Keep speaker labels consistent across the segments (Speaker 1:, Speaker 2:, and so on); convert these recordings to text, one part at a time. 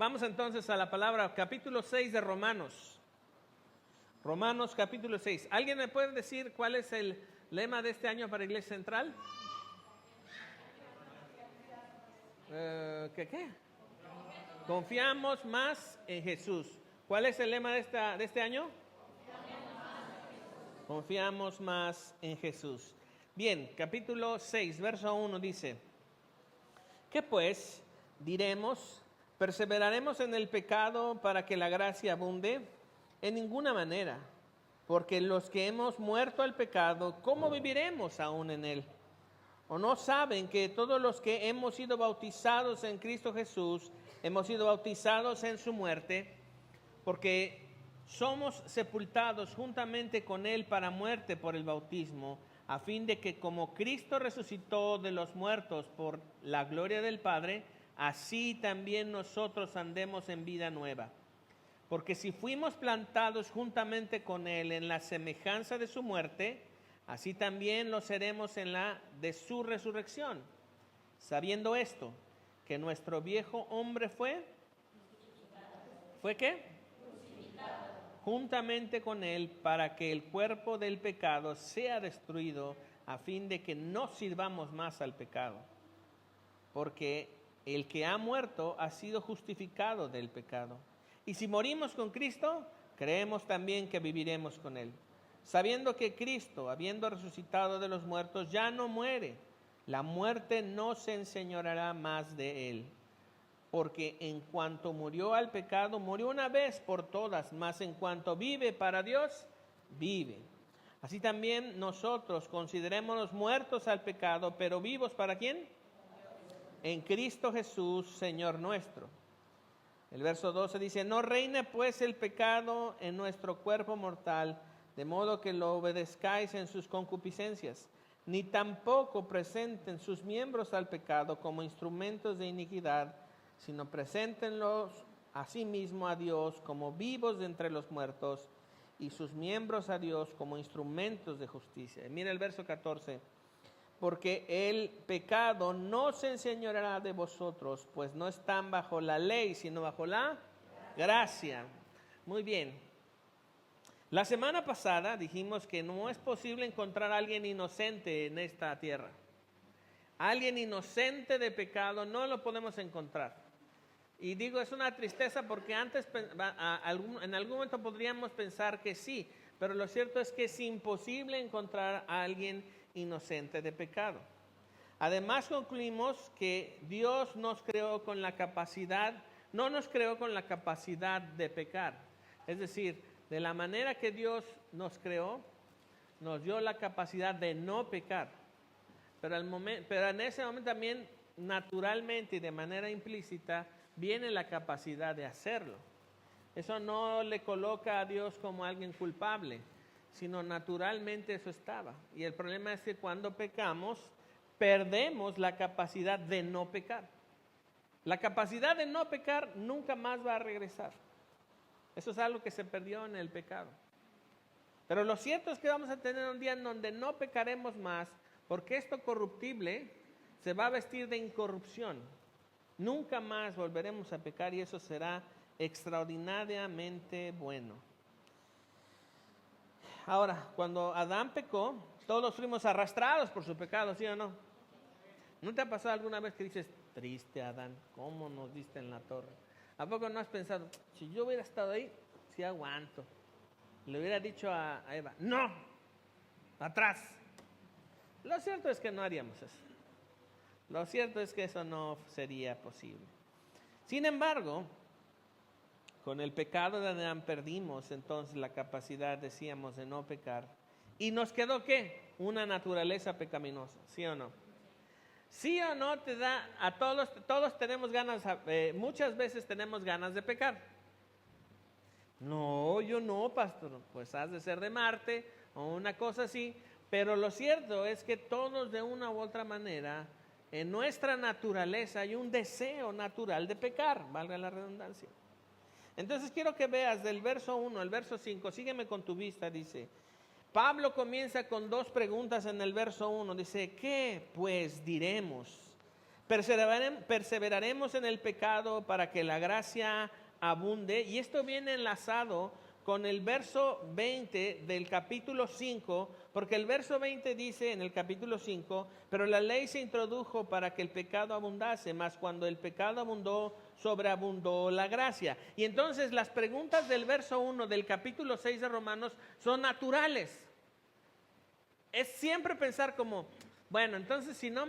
Speaker 1: Vamos entonces a la palabra, capítulo 6 de Romanos. Romanos capítulo 6. ¿Alguien me puede decir cuál es el lema de este año para Iglesia Central? ¿Qué? Confiamos más en Jesús. ¿Cuál es el lema de este año? Confiamos más en Jesús. Bien, capítulo 6, verso 1 dice: ¿qué pues diremos? ¿Perseveraremos en el pecado para que la gracia abunde? En ninguna manera, porque los que hemos muerto al pecado, ¿cómo viviremos aún en él? ¿O no saben que todos los que hemos sido bautizados en Cristo Jesús, hemos sido bautizados en su muerte? Porque somos sepultados juntamente con él para muerte por el bautismo, a fin de que como Cristo resucitó de los muertos por la gloria del Padre, así también nosotros andemos en vida nueva. Porque si fuimos plantados juntamente con él en la semejanza de su muerte, así también lo seremos en la de su resurrección. Sabiendo esto, que nuestro viejo hombre ¿fue qué? Juntamente con él, para que el cuerpo del pecado sea destruido, a fin de que no sirvamos más al pecado. Porque el que ha muerto ha sido justificado del pecado. Y si morimos con Cristo, creemos también que viviremos con él. Sabiendo que Cristo, habiendo resucitado de los muertos, ya no muere, la muerte no se enseñoreará más de él. Porque en cuanto murió al pecado, murió una vez por todas, mas en cuanto vive para Dios, vive. Así también nosotros considerémonos muertos al pecado, pero vivos ¿para quién? En Cristo Jesús, Señor nuestro. El verso 12 dice: no reine pues el pecado en nuestro cuerpo mortal, de modo que lo obedezcáis en sus concupiscencias, ni tampoco presenten sus miembros al pecado como instrumentos de iniquidad, sino preséntenlos a sí mismo a Dios como vivos de entre los muertos, y sus miembros a Dios como instrumentos de justicia. Mira el verso 14. Porque el pecado no se enseñoreará de vosotros, pues no están bajo la ley, sino bajo la gracia. Muy bien. La semana pasada dijimos que no es posible encontrar a alguien inocente en esta tierra. Alguien inocente de pecado no lo podemos encontrar. Y digo, es una tristeza porque antes, en algún momento podríamos pensar que sí, pero lo cierto es que es imposible encontrar a alguien inocente de pecado. Además concluimos que Dios nos creó con la capacidad, no nos creó con la capacidad de pecar. Es decir, de la manera que Dios nos creó, nos dio la capacidad de no pecar. Pero en ese momento también naturalmente y de manera implícita viene la capacidad de hacerlo. Eso no le coloca a Dios como alguien culpable, sino naturalmente eso estaba. Y el problema es que cuando pecamos, perdemos la capacidad de no pecar. La capacidad de no pecar nunca más va a regresar. Eso es algo que se perdió en el pecado. Pero lo cierto es que vamos a tener un día en donde no pecaremos más, porque esto corruptible se va a vestir de incorrupción. Nunca más volveremos a pecar y eso será extraordinariamente bueno. Ahora, cuando Adán pecó, todos fuimos arrastrados por su pecado, ¿sí o no? ¿No te ha pasado alguna vez que dices, triste Adán, cómo nos diste en la torre? ¿A poco no has pensado, si yo hubiera estado ahí, sí aguanto? Le hubiera dicho a Eva, no, atrás. Lo cierto es que no haríamos eso. Lo cierto es que eso no sería posible. Sin embargo, con el pecado de Adán perdimos entonces la capacidad, decíamos, de no pecar. ¿Y nos quedó qué? Una naturaleza pecaminosa, ¿sí o no? ¿Sí o no te da, a todos tenemos ganas, muchas veces tenemos ganas de pecar? No, yo no, pastor, pues has de ser de Marte o una cosa así. Pero lo cierto es que todos de una u otra manera, en nuestra naturaleza hay un deseo natural de pecar, valga la redundancia. Entonces quiero que veas del verso 1 al verso 5, sígueme con tu vista, dice. Pablo comienza con dos preguntas en el verso 1, dice, ¿qué pues diremos? perseveraremos en el pecado para que la gracia abunde. Y esto viene enlazado con el verso 20 del capítulo 5, porque el verso 20 dice en el capítulo 5, pero la ley se introdujo para que el pecado abundase, mas cuando el pecado abundó, sobreabundó la gracia. Y entonces las preguntas del verso 1 del capítulo 6 de Romanos son naturales. Es siempre pensar como, bueno, entonces si no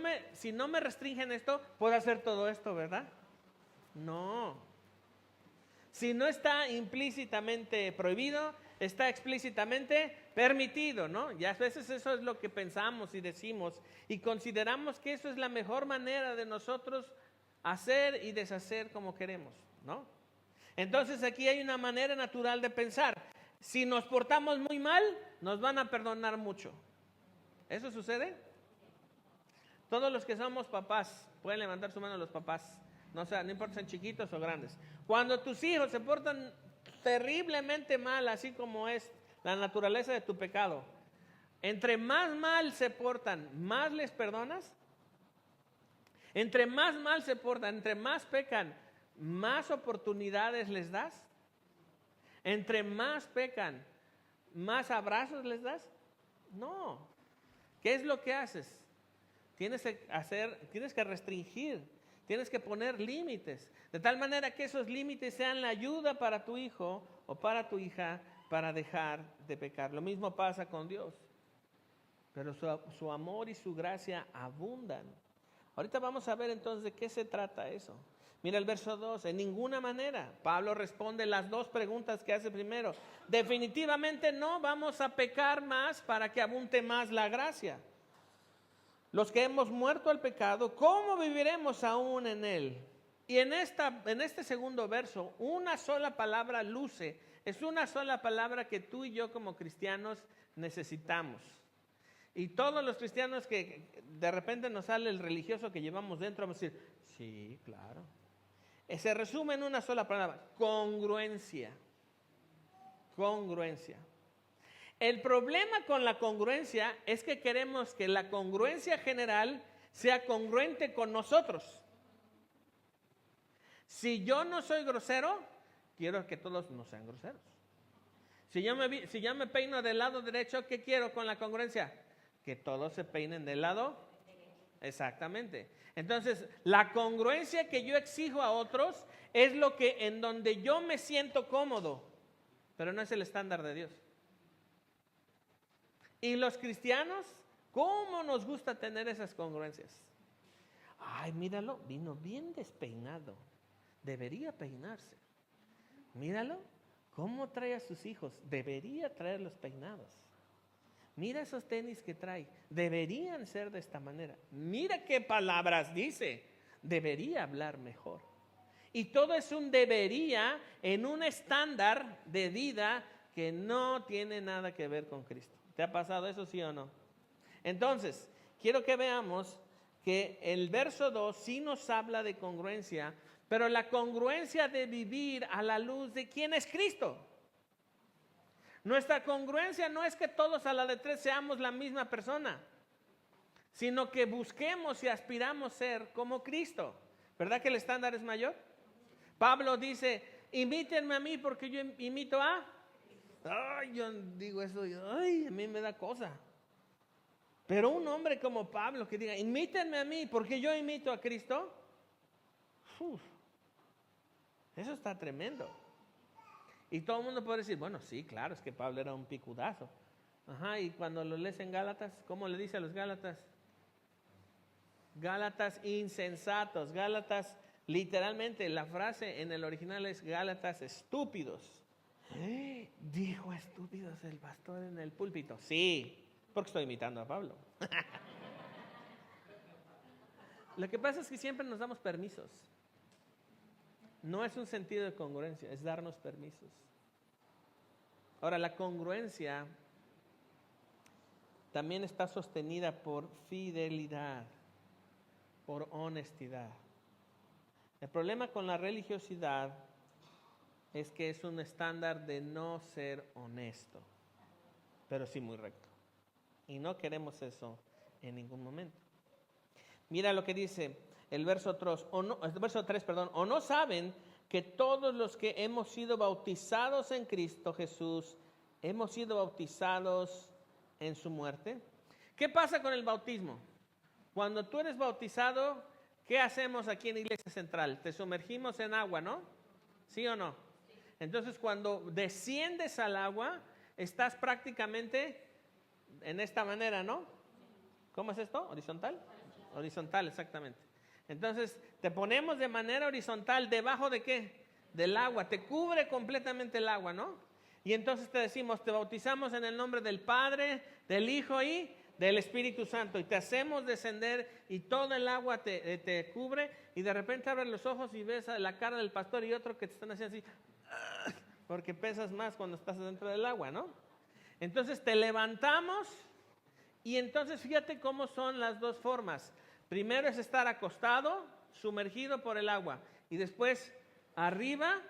Speaker 1: me restringen esto, puedo hacer todo esto, ¿verdad? No. Si no está implícitamente prohibido, está explícitamente permitido, ¿no? Y a veces eso es lo que pensamos y decimos y consideramos que eso es la mejor manera de nosotros hacer y deshacer como queremos, ¿no? Entonces aquí hay una manera natural de pensar. Si nos portamos muy mal, nos van a perdonar mucho. ¿Eso sucede? Todos los que somos papás, pueden levantar su mano los papás. No importa si son chiquitos o grandes. Cuando tus hijos se portan terriblemente mal, así como es la naturaleza de tu pecado, entre más mal se portan, más les perdonas. Entre más mal se portan, entre más pecan, más oportunidades les das. Entre más pecan, más abrazos les das. No. ¿Qué es lo que haces? Tienes que restringir. Tienes que poner límites, de tal manera que esos límites sean la ayuda para tu hijo o para tu hija para dejar de pecar. Lo mismo pasa con Dios, pero su amor y su gracia abundan. Ahorita vamos a ver entonces de qué se trata eso. Mira el verso 2, en ninguna manera. Pablo responde las dos preguntas que hace primero. Definitivamente no vamos a pecar más para que abunde más la gracia. Los que hemos muerto al pecado, ¿cómo viviremos aún en él? Y en este segundo verso, una sola palabra luce. Es una sola palabra que tú y yo como cristianos necesitamos. Y todos los cristianos que de repente nos sale el religioso que llevamos dentro, vamos a decir, sí, claro. Se resume en una sola palabra, congruencia. Congruencia. El problema con la congruencia es que queremos que la congruencia general sea congruente con nosotros. Si yo no soy grosero, quiero que todos no sean groseros. Si yo me peino del lado derecho, ¿qué quiero con la congruencia? Que todos se peinen del lado. Exactamente. Entonces, la congruencia que yo exijo a otros es lo que en donde yo me siento cómodo, pero no es el estándar de Dios. Y los cristianos, ¿cómo nos gusta tener esas congruencias? Ay, míralo, vino bien despeinado. Debería peinarse. Míralo, cómo trae a sus hijos. Debería traerlos peinados. Mira esos tenis que trae. Deberían ser de esta manera. Mira qué palabras dice. Debería hablar mejor. Y todo es un debería en un estándar de vida que no tiene nada que ver con Cristo. ¿Te ha pasado eso, sí o no? Entonces, quiero que veamos que el verso 2 sí nos habla de congruencia, pero la congruencia de vivir a la luz de quién es Cristo. Nuestra congruencia no es que todos a la de tres seamos la misma persona, sino que busquemos y aspiramos ser como Cristo. ¿Verdad que el estándar es mayor? Pablo dice, imítenme a mí porque yo imito a... Ay, yo digo eso, ay, a mí me da cosa. Pero un hombre como Pablo que diga, imítenme a mí porque yo imito a Cristo, eso está tremendo. Y todo el mundo puede decir, bueno, sí, claro, es que Pablo era un picudazo. Ajá, y cuando lo lees en Gálatas, ¿cómo le dice a los Gálatas? Gálatas insensatos, Gálatas, literalmente la frase en el original es Gálatas estúpidos. Dijo estúpidos el pastor en el púlpito. Sí, porque estoy imitando a Pablo. Lo que pasa es que siempre nos damos permisos. No es un sentido de congruencia, es darnos permisos. Ahora, la congruencia también está sostenida por fidelidad, por honestidad. El problema con la religiosidad es que es un estándar de no ser honesto, pero sí muy recto. Y no queremos eso en ningún momento. Mira lo que dice el verso 3, ¿o no saben que todos los que hemos sido bautizados en Cristo Jesús, hemos sido bautizados en su muerte? ¿Qué pasa con el bautismo? Cuando tú eres bautizado, ¿qué hacemos aquí en Iglesia Central? Te sumergimos en agua, ¿no? ¿Sí o no? Entonces, cuando desciendes al agua, estás prácticamente en esta manera, ¿no? ¿Cómo es esto? ¿Horizontal? Horizontal, exactamente. Entonces, te ponemos de manera horizontal, ¿debajo de qué? Del agua, te cubre completamente el agua, ¿no? Y entonces te decimos, te bautizamos en el nombre del Padre, del Hijo y del Espíritu Santo. Y te hacemos descender y todo el agua te cubre. Y de repente abres los ojos y ves la cara del pastor y otro que te están haciendo así, porque pesas más cuando estás dentro del agua, ¿no? Entonces te levantamos y entonces fíjate cómo son las dos formas. Primero es estar acostado, sumergido por el agua. Y después arriba,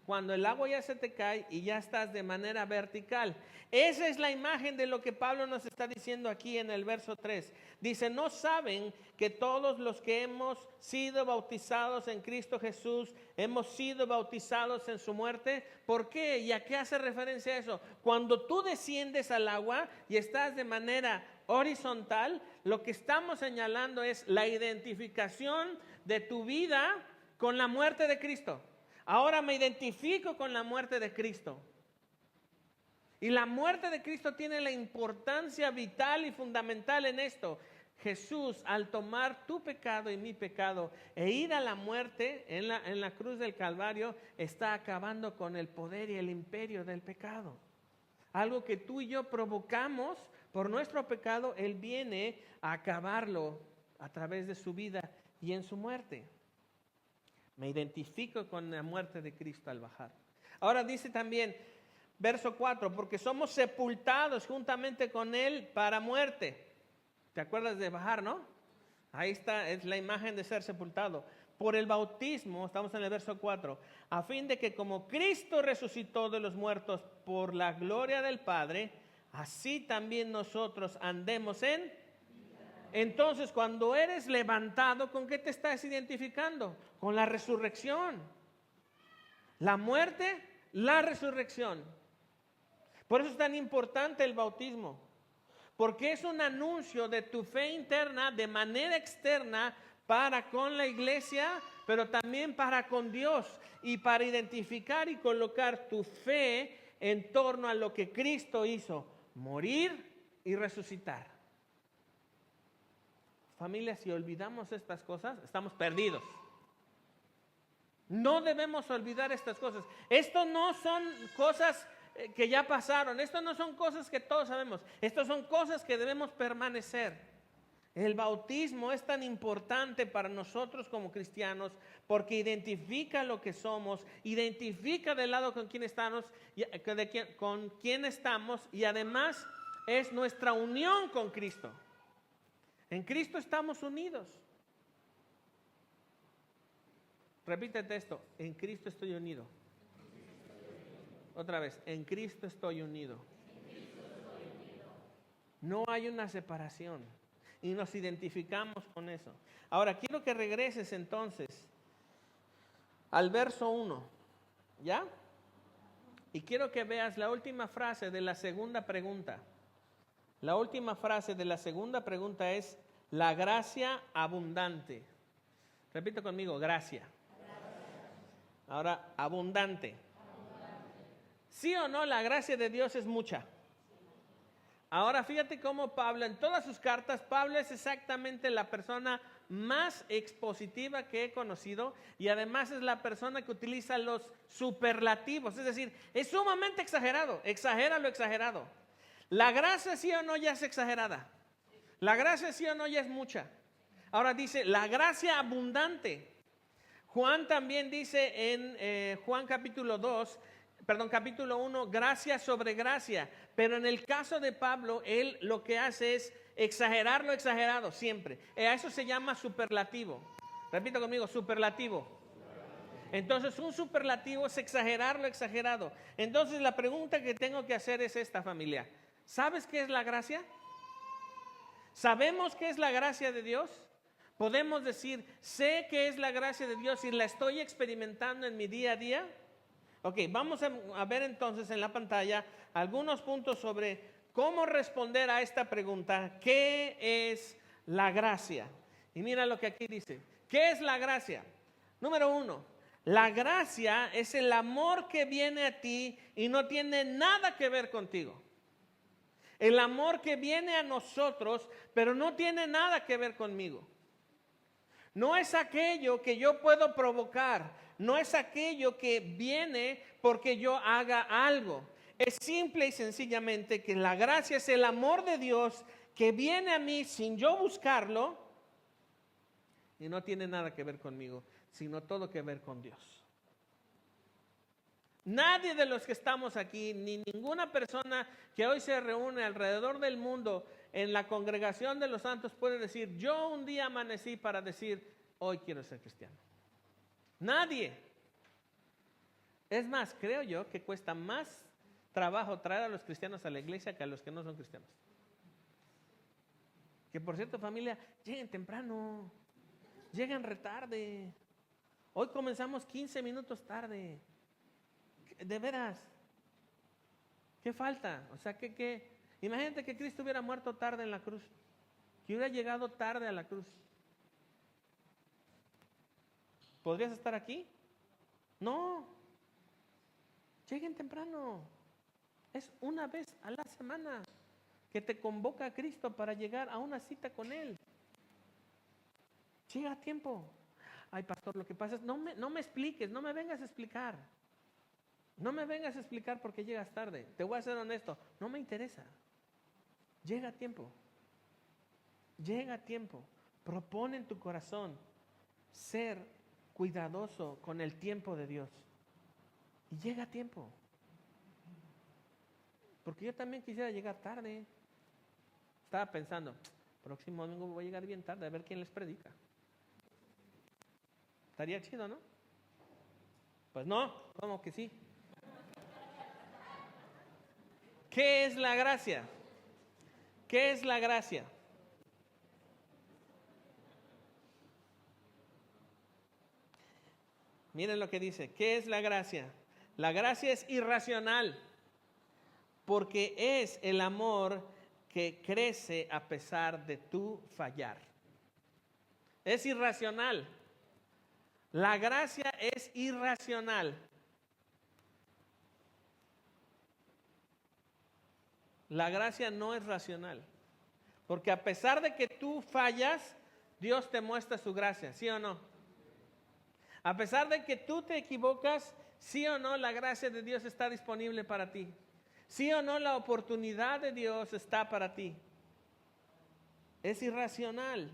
Speaker 1: cuando el agua ya se te cae y ya estás de manera vertical. Esa es la imagen de lo que Pablo nos está diciendo aquí en el verso 3. Dice, ¿no saben que todos los que hemos sido bautizados en Cristo Jesús, hemos sido bautizados en su muerte? ¿Por qué? ¿Y a qué hace referencia eso? Cuando tú desciendes al agua y estás de manera horizontal, lo que estamos señalando es la identificación de tu vida con la muerte de Cristo. Ahora me identifico con la muerte de Cristo. Y la muerte de Cristo tiene la importancia vital y fundamental en esto. Jesús, al tomar tu pecado y mi pecado e ir a la muerte en la cruz del Calvario, está acabando con el poder y el imperio del pecado. Algo que tú y yo provocamos por nuestro pecado, Él viene a acabarlo a través de su vida y en su muerte. Me identifico con la muerte de Cristo al bajar. Ahora dice también, verso 4, porque somos sepultados juntamente con Él para muerte. ¿Te acuerdas de bajar, no? Ahí está, es la imagen de ser sepultado. Por el bautismo, estamos en el verso 4, a fin de que como Cristo resucitó de los muertos por la gloria del Padre, así también nosotros andemos en... Entonces, cuando eres levantado, ¿con qué te estás identificando? Con la resurrección. La muerte, la resurrección. Por eso es tan importante el bautismo. Porque es un anuncio de tu fe interna de manera externa para con la iglesia, pero también para con Dios. Y para identificar y colocar tu fe en torno a lo que Cristo hizo. Morir y resucitar. Familia, si olvidamos estas cosas, estamos perdidos. No debemos olvidar estas cosas. Esto no son cosas que ya pasaron. Esto no son cosas que todos sabemos. Esto son cosas que debemos permanecer. El bautismo es tan importante para nosotros como cristianos porque identifica lo que somos, identifica del lado con quién estamos y además es nuestra unión con Cristo. En Cristo estamos unidos. Repítete esto, en Cristo estoy unido. Otra vez, en Cristo estoy unido. No hay una separación y nos identificamos con eso. Ahora, quiero que regreses entonces al verso 1, ¿ya? Y quiero que veas la última frase de la segunda pregunta. La última frase de la segunda pregunta es la gracia abundante. Repito conmigo, gracia. Ahora, abundante. ¿Sí o no? La gracia de Dios es mucha. Ahora, fíjate cómo Pablo, en todas sus cartas, Pablo es exactamente la persona más expositiva que he conocido y además es la persona que utiliza los superlativos. Es decir, es sumamente exagerado, exagera lo exagerado. La gracia, sí o no, ya es exagerada. La gracia, sí o no, ya es mucha. Ahora dice, la gracia abundante. Juan también dice en Juan capítulo 1, gracia sobre gracia. Pero en el caso de Pablo, él lo que hace es exagerar lo exagerado siempre. A eso se llama superlativo. Repito conmigo, superlativo. Entonces un superlativo es exagerar lo exagerado. Entonces la pregunta que tengo que hacer es esta, familia. ¿Sabes qué es la gracia? ¿Sabemos qué es la gracia de Dios? ¿Podemos decir, sé que es la gracia de Dios y la estoy experimentando en mi día a día? Ok, vamos a ver entonces en la pantalla algunos puntos sobre cómo responder a esta pregunta. ¿Qué es la gracia? Y mira lo que aquí dice. ¿Qué es la gracia? Número 1, la gracia es el amor que viene a ti y no tiene nada que ver contigo. El amor que viene a nosotros, pero no tiene nada que ver conmigo. No es aquello que yo puedo provocar, no es aquello que viene porque yo haga algo. Es simple y sencillamente que la gracia es el amor de Dios que viene a mí sin yo buscarlo y no tiene nada que ver conmigo, sino todo que ver con Dios. Nadie de los que estamos aquí, ni ninguna persona que hoy se reúne alrededor del mundo en la congregación de los santos puede decir, yo un día amanecí para decir, hoy quiero ser cristiano. Nadie. Es más, creo yo que cuesta más trabajo traer a los cristianos a la iglesia que a los que no son cristianos. Que por cierto, familia, lleguen temprano, llegan retarde. Hoy comenzamos 15 minutos tarde. De veras, ¿qué falta? O sea, imagínate que Cristo hubiera muerto tarde en la cruz, que hubiera llegado tarde a la cruz. ¿Podrías estar aquí? No. Lleguen temprano. Es una vez a la semana que te convoca a Cristo para llegar a una cita con Él. Llega a tiempo. Ay, pastor, lo que pasa es, no me expliques, no me vengas a explicar. No me vengas a explicar por qué llegas tarde. Te voy a ser honesto, no me interesa. Llega a tiempo. Llega a tiempo. Propone en tu corazón ser cuidadoso con el tiempo de Dios. Y llega a tiempo. Porque yo también quisiera llegar tarde. Estaba pensando, próximo domingo voy a llegar bien tarde a ver quién les predica. Estaría chido, ¿no? Pues no, ¿cómo que sí? ¿Qué es la gracia? ¿Qué es la gracia? Miren lo que dice. ¿Qué es la gracia? La gracia es irracional porque es el amor que crece a pesar de tu fallar. Es irracional. La gracia es irracional. La gracia no es racional. Porque a pesar de que tú fallas, Dios te muestra su gracia, ¿sí o no? A pesar de que tú te equivocas, sí o no, la gracia de Dios está disponible para ti. Sí o no, la oportunidad de Dios está para ti. Es irracional.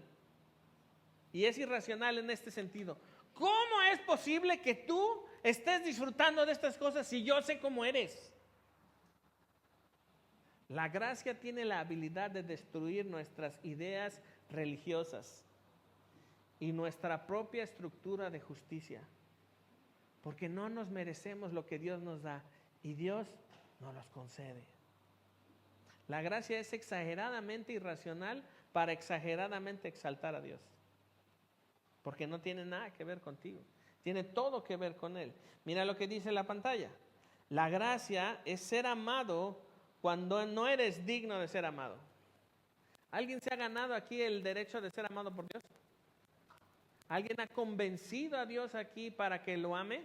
Speaker 1: Y es irracional en este sentido. ¿Cómo es posible que tú estés disfrutando de estas cosas si yo sé cómo eres? La gracia tiene la habilidad de destruir nuestras ideas religiosas y nuestra propia estructura de justicia, porque no nos merecemos lo que Dios nos da y Dios nos los concede. La gracia es exageradamente irracional para exageradamente exaltar a Dios, porque no tiene nada que ver contigo, tiene todo que ver con Él. Mira lo que dice la pantalla. La gracia es ser amado cuando no eres digno de ser amado. ¿Alguien se ha ganado aquí el derecho de ser amado por Dios? ¿Alguien ha convencido a Dios aquí para que lo ame?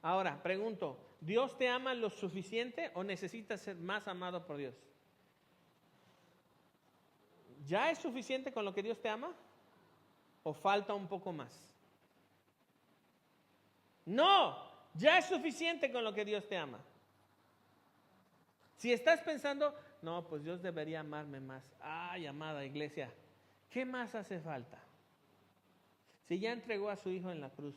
Speaker 1: Ahora, pregunto, ¿Dios te ama lo suficiente o necesitas ser más amado por Dios? ¿Ya es suficiente con lo que Dios te ama? ¿O falta un poco más? No, ya es suficiente con lo que Dios te ama. Si estás pensando, no, pues Dios debería amarme más. Ay, amada iglesia, ¿qué más hace falta? Si ya entregó a su Hijo en la cruz,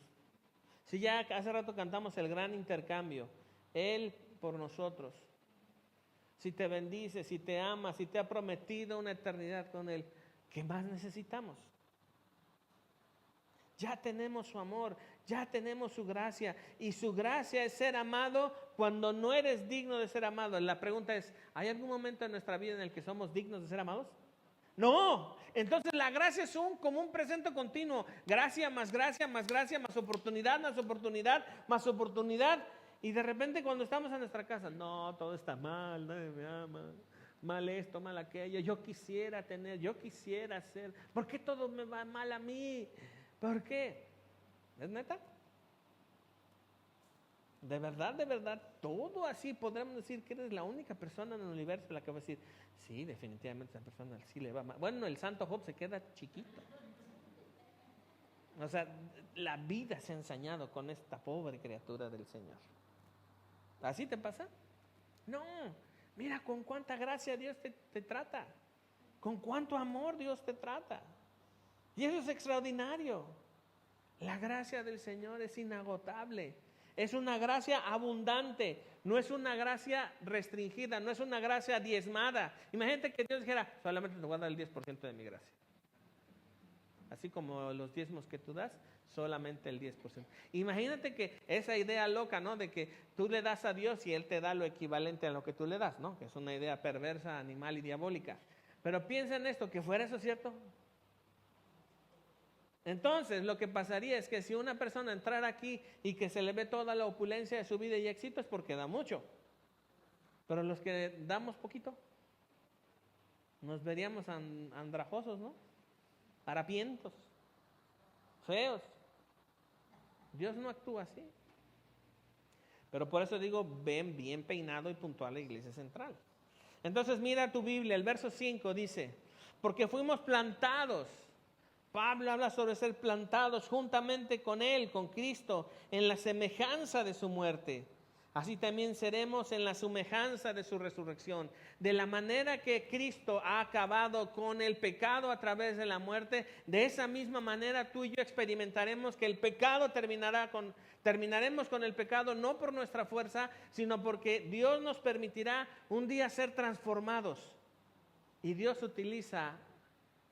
Speaker 1: si ya hace rato cantamos el gran intercambio, Él por nosotros, si te bendice, si te ama, si te ha prometido una eternidad con Él, ¿qué más necesitamos? Ya tenemos su amor, ya tenemos su gracia, y su gracia es ser amado cuando no eres digno de ser amado. La pregunta es, ¿hay algún momento en nuestra vida en el que somos dignos de ser amados? No, entonces la gracia es como un presente continuo. Gracia, más gracia, más gracia, más oportunidad, más oportunidad, más oportunidad. Y de repente cuando estamos en nuestra casa, no, todo está mal, nadie me ama, mal esto, mal aquello, yo quisiera hacer, ¿por qué todo me va mal a mí? ¿Por qué? ¿Es neta? De verdad, todo así podremos decir que eres la única persona en el universo a la que va a decir, sí, definitivamente esa persona sí le va mal. Bueno, el santo Job se queda chiquito. O sea, la vida se ha ensañado con esta pobre criatura del Señor. ¿Así te pasa? No, mira con cuánta gracia Dios te trata, con cuánto amor Dios te trata. Y eso es extraordinario. La gracia del Señor es inagotable. Es una gracia abundante, no es una gracia restringida, no es una gracia diezmada. Imagínate que Dios dijera, solamente te voy a dar el 10% de mi gracia. Así como los diezmos que tú das, solamente el 10%. Imagínate que esa idea loca, ¿no? De que tú le das a Dios y Él te da lo equivalente a lo que tú le das, ¿no? Que es una idea perversa, animal y diabólica. Pero piensa en esto, que fuera eso cierto. Entonces, lo que pasaría es que si una persona entrara aquí y que se le ve toda la opulencia de su vida y éxito es porque da mucho. Pero los que damos poquito, nos veríamos andrajosos, ¿no? Harapientos, feos. Dios no actúa así. Pero por eso digo, ven bien peinado y puntual a la iglesia central. Entonces mira tu Biblia, el verso 5 dice, porque fuimos plantados. Pablo habla sobre ser plantados juntamente con Él, con Cristo, en la semejanza de su muerte. Así también seremos en la semejanza de su resurrección. De la manera que Cristo ha acabado con el pecado a través de la muerte, de esa misma manera tú y yo experimentaremos que el pecado terminaremos con el pecado no por nuestra fuerza, sino porque Dios nos permitirá un día ser transformados. Y Dios utiliza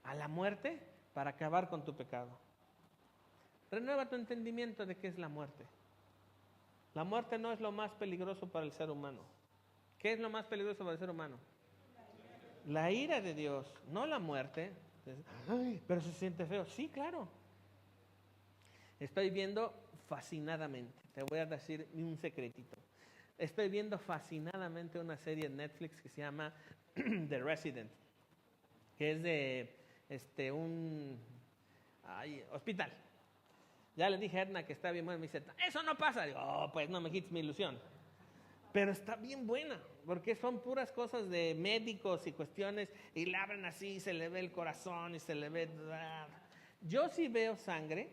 Speaker 1: a la muerte para acabar con tu pecado. Renueva tu entendimiento de qué es la muerte. La muerte no es lo más peligroso para el ser humano. ¿Qué es lo más peligroso para el ser humano? La ira de Dios, no la muerte. Ay, pero se siente feo. Sí, claro. Estoy viendo fascinadamente, te voy a decir un secretito. Estoy viendo fascinadamente una serie en Netflix que se llama The Resident, que es de un hospital. Ya le dije a Edna que está bien buena, me dice, eso no pasa. Digo, pues no me quites mi ilusión. Pero está bien buena, porque son puras cosas de médicos y cuestiones, y la abren así, se le ve el corazón y se le ve... Yo sí veo sangre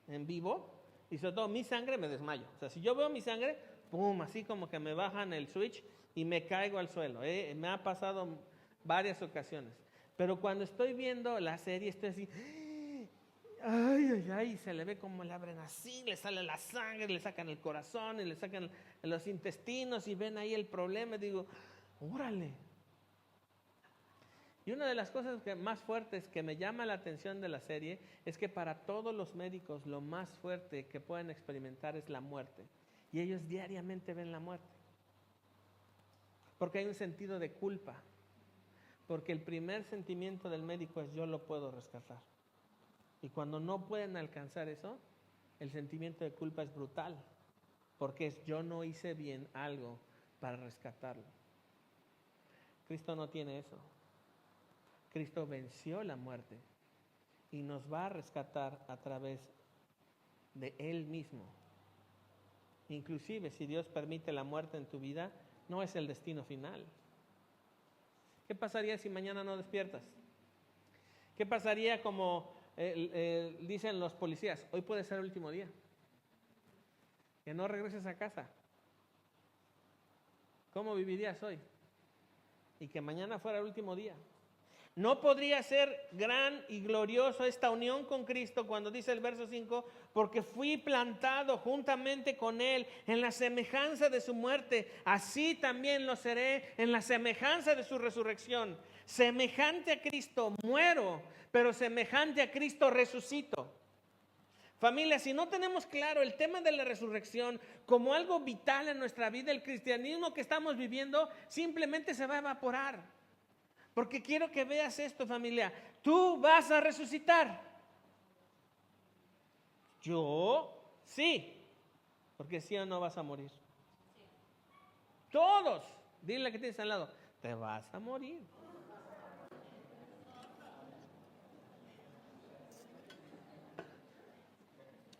Speaker 1: en vivo, y sobre todo mi sangre me desmayo. O sea, si yo veo mi sangre, pum, así como que me bajan el switch y me caigo al suelo. Me ha pasado varias ocasiones. Pero cuando estoy viendo la serie, estoy así, ay, se le ve como le abren así, le sale la sangre, le sacan el corazón y le sacan los intestinos y ven ahí el problema. Y digo, órale. Y una de las cosas más fuertes que me llama la atención de la serie es que para todos los médicos lo más fuerte que pueden experimentar es la muerte. Y ellos diariamente ven la muerte. Porque hay un sentido de culpa. Porque el primer sentimiento del médico es yo lo puedo rescatar. Y cuando no pueden alcanzar eso, el sentimiento de culpa es brutal. Porque es yo no hice bien algo para rescatarlo. Cristo no tiene eso. Cristo venció la muerte y nos va a rescatar a través de Él mismo. Inclusive si Dios permite la muerte en tu vida, no es el destino final. ¿Qué pasaría si mañana no despiertas? ¿Qué pasaría como dicen los policías? Hoy puede ser el último día. Que no regreses a casa. ¿Cómo vivirías hoy? Y que mañana fuera el último día. No podría ser gran y glorioso esta unión con Cristo cuando dice el verso 5, porque fui plantado juntamente con Él en la semejanza de su muerte, así también lo seré en la semejanza de su resurrección. Semejante a Cristo muero, pero semejante a Cristo resucito. Familia, si no tenemos claro el tema de la resurrección como algo vital en nuestra vida, el cristianismo que estamos viviendo simplemente se va a evaporar. Porque quiero que veas esto, familia. Tú vas a resucitar. Yo, sí. Porque sí o no vas a morir. Todos. Dile a que tienes al lado. Te vas a morir.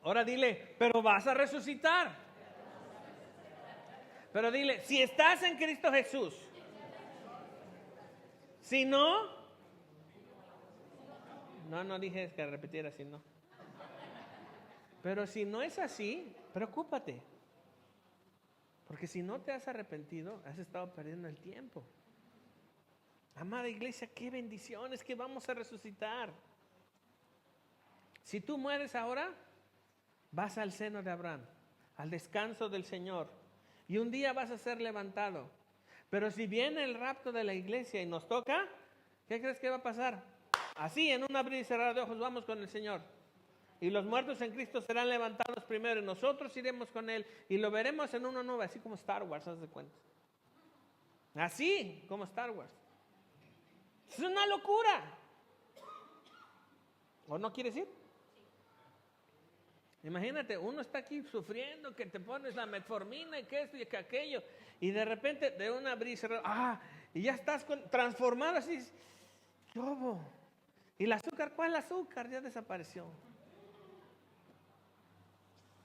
Speaker 1: Ahora dile, pero vas a resucitar. Pero dile, si estás en Cristo Jesús. Si no, no dije que repitiera si no. Pero si no es así, preocúpate. Porque si no te has arrepentido, has estado perdiendo el tiempo. Amada iglesia, qué bendiciones que vamos a resucitar. Si tú mueres ahora, vas al seno de Abraham, al descanso del Señor. Y un día vas a ser levantado. Pero si viene el rapto de la iglesia y nos toca, ¿qué crees que va a pasar? Así, en un abrir y cerrar de ojos, vamos con el Señor. Y los muertos en Cristo serán levantados primero y nosotros iremos con Él y lo veremos en una nube, así como Star Wars, haz de cuenta. Así como Star Wars. Es una locura. ¿O no quieres ir? Imagínate, uno está aquí sufriendo, que te pones la metformina y que esto y que aquello, y de repente de una abrir y cerrar, y ya estás transformado así. ¿Qué hubo? ¿Y el azúcar? ¿Cuál azúcar? Ya desapareció.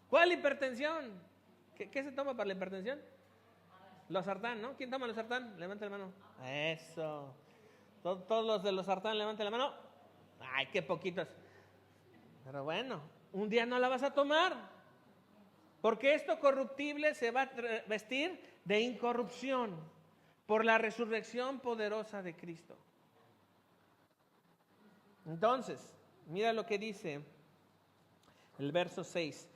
Speaker 1: ¿Cuál hipertensión? ¿Qué se toma para la hipertensión? Losartán, ¿no? ¿Quién toma losartán? Levanta la mano. Eso. Todos los de losartán, levanten la mano. Ay, qué poquitos. Pero bueno, un día no la vas a tomar. Porque esto corruptible se va a vestir de incorrupción por la resurrección poderosa de Cristo. Entonces, mira lo que dice el verso 6.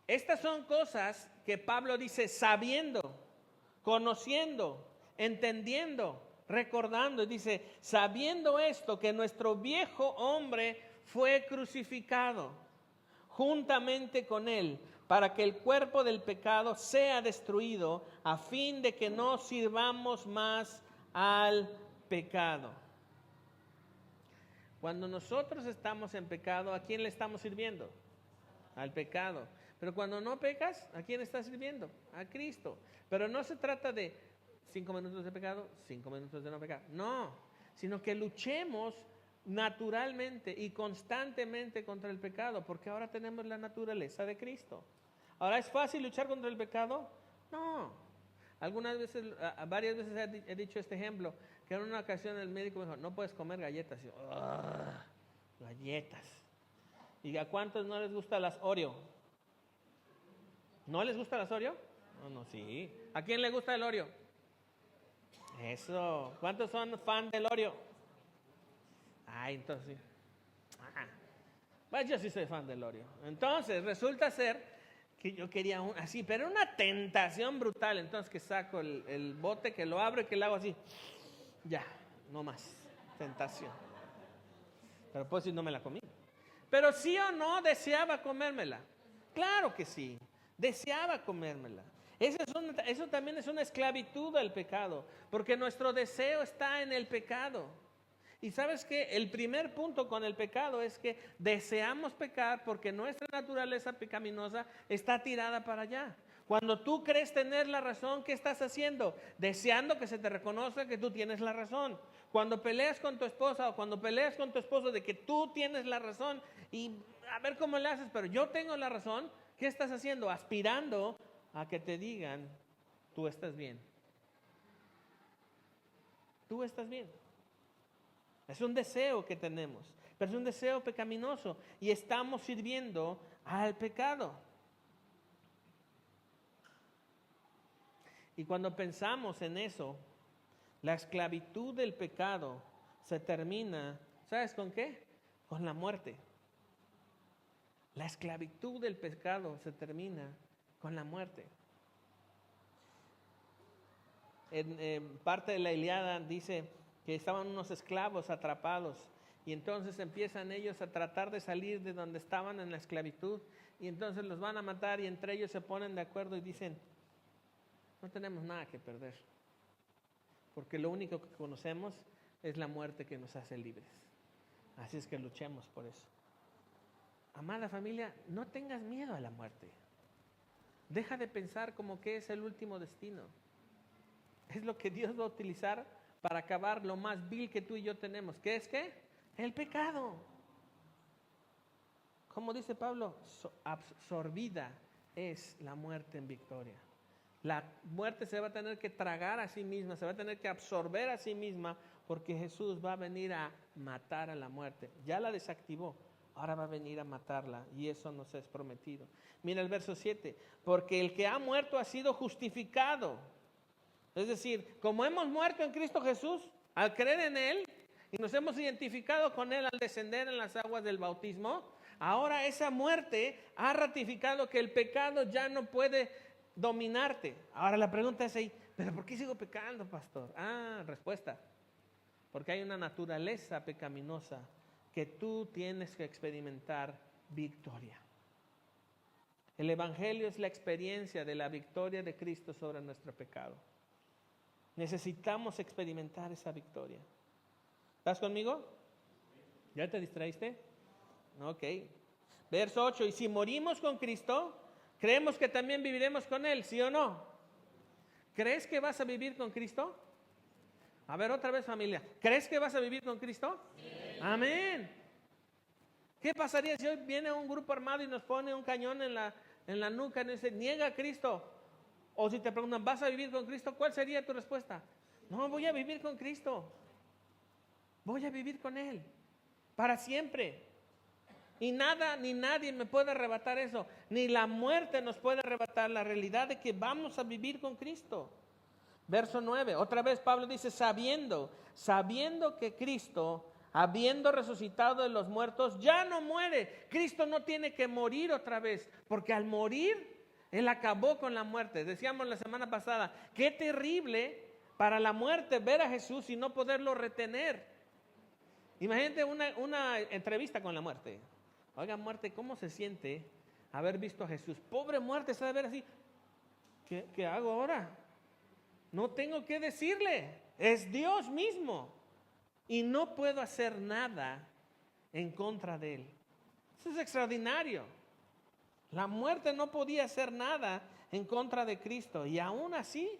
Speaker 1: Estas son cosas que Pablo dice sabiendo, conociendo, entendiendo, recordando. Dice, sabiendo esto, que nuestro viejo hombre fue crucificado juntamente con él, para que el cuerpo del pecado sea destruido, a fin de que no sirvamos más al pecado. Cuando nosotros estamos en pecado, ¿a quién le estamos sirviendo? Al pecado. Pero cuando no pecas, ¿a quién estás sirviendo? A Cristo. Pero no se trata de 5 minutos de pecado, 5 minutos de no pecar. No, sino que luchemos naturalmente y constantemente contra el pecado, porque ahora tenemos la naturaleza de Cristo. ¿Ahora es fácil luchar contra el pecado? No. Algunas veces, varias veces he dicho este ejemplo, que en una ocasión el médico me dijo, no puedes comer galletas. Y yo, galletas. ¿Y a cuántos no les gusta las Oreo? ¿No les gusta las Oreo? No, sí. ¿A quién le gusta el Oreo? Eso. ¿Cuántos son fan del Oreo? Entonces sí. Pues yo sí soy fan del Oreo. Entonces, resulta ser que yo quería así, pero una tentación brutal. Entonces que saco el bote, que lo abro y que lo hago así. Ya, no más. Tentación. Pero pues si no me la comí. Pero sí o no deseaba comérmela. Claro que sí. Deseaba comérmela. Eso también es una esclavitud al pecado. Porque nuestro deseo está en el pecado. Y sabes que el primer punto con el pecado es que deseamos pecar porque nuestra naturaleza pecaminosa está tirada para allá. Cuando tú crees tener la razón, ¿qué estás haciendo? Deseando que se te reconozca que tú tienes la razón. Cuando peleas con tu esposa o cuando peleas con tu esposo de que tú tienes la razón y a ver cómo le haces, pero yo tengo la razón, ¿qué estás haciendo? Aspirando a que te digan, tú estás bien. Tú estás bien. Es un deseo que tenemos, pero es un deseo pecaminoso y estamos sirviendo al pecado. Y cuando pensamos en eso, la esclavitud del pecado se termina, ¿sabes con qué? Con la muerte. La esclavitud del pecado se termina con la muerte. En parte de la Ilíada dice que estaban unos esclavos atrapados y entonces empiezan ellos a tratar de salir de donde estaban en la esclavitud y entonces los van a matar y entre ellos se ponen de acuerdo y dicen, no tenemos nada que perder, porque lo único que conocemos es la muerte que nos hace libres. Así es que luchemos por eso. Amada familia, no tengas miedo a la muerte. Deja de pensar como que es el último destino. Es lo que Dios va a utilizar para acabar lo más vil que tú y yo tenemos. ¿Qué es qué? El pecado. Como dice Pablo, absorbida es la muerte en victoria. La muerte se va a tener que tragar a sí misma, se va a tener que absorber a sí misma, porque Jesús va a venir a matar a la muerte. Ya la desactivó, ahora va a venir a matarla, y eso nos es prometido. Mira el verso 7, porque el que ha muerto ha sido justificado. Es decir, como hemos muerto en Cristo Jesús, al creer en Él, y nos hemos identificado con Él al descender en las aguas del bautismo, ahora esa muerte ha ratificado que el pecado ya no puede dominarte. Ahora la pregunta es ahí, ¿pero por qué sigo pecando, pastor? Respuesta, porque hay una naturaleza pecaminosa que tú tienes que experimentar victoria. El Evangelio es la experiencia de la victoria de Cristo sobre nuestro pecado. Necesitamos experimentar esa victoria. ¿Estás conmigo? ¿Ya te distraíste? Ok. Verso 8, y si morimos con Cristo, creemos que también viviremos con Él, ¿sí o no? ¿Crees que vas a vivir con Cristo? A ver, otra vez, familia. ¿Crees que vas a vivir con Cristo? Sí. Amén. ¿Qué pasaría si hoy viene un grupo armado y nos pone un cañón en la nuca y nos dice, niega a Cristo? O si te preguntan, ¿vas a vivir con Cristo? ¿Cuál sería tu respuesta? No, voy a vivir con Cristo. Voy a vivir con Él para siempre. Y nada ni nadie me puede arrebatar eso. Ni la muerte nos puede arrebatar la realidad de que vamos a vivir con Cristo. Verso 9, otra vez Pablo dice, sabiendo que Cristo, habiendo resucitado de los muertos, ya no muere. Cristo no tiene que morir otra vez, porque al morir, Él acabó con la muerte. Decíamos la semana pasada, qué terrible para la muerte ver a Jesús y no poderlo retener. Imagínate una entrevista con la muerte. Oiga, muerte, ¿cómo se siente haber visto a Jesús? Pobre muerte, se debe ver así. ¿Qué hago ahora? No tengo que decirle. Es Dios mismo. Y no puedo hacer nada en contra de Él. Eso es extraordinario. La muerte no podía hacer nada en contra de Cristo. Y aún así,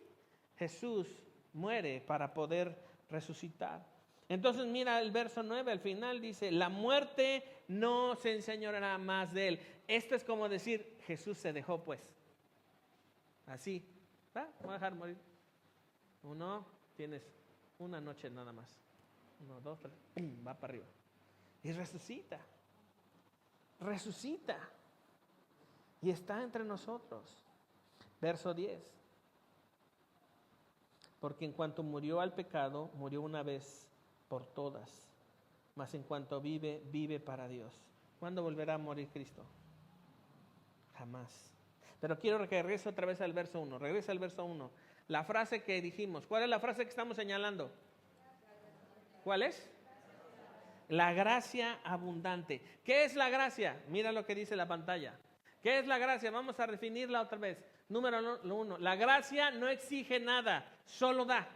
Speaker 1: Jesús muere para poder resucitar. Entonces mira el verso 9, al final dice, la muerte no se enseñoreará más de Él. Esto es como decir, Jesús se dejó pues. Así, ¿va? Voy a dejar morir. Uno, tienes una noche nada más. 1, 2, 3, va para arriba. Y resucita. Resucita. Y está entre nosotros. Verso 10. Porque en cuanto murió al pecado, murió una vez por todas, mas en cuanto vive, vive para Dios. ¿Cuándo volverá a morir Cristo? Jamás. Pero quiero que regrese otra vez al verso 1. Regresa al verso 1. La frase que dijimos. ¿Cuál es la frase que estamos señalando? ¿Cuál es? La gracia abundante. ¿Qué es la gracia? Mira lo que dice la pantalla. ¿Qué es la gracia? Vamos a definirla otra vez. Número 1. La gracia no exige nada, solo da.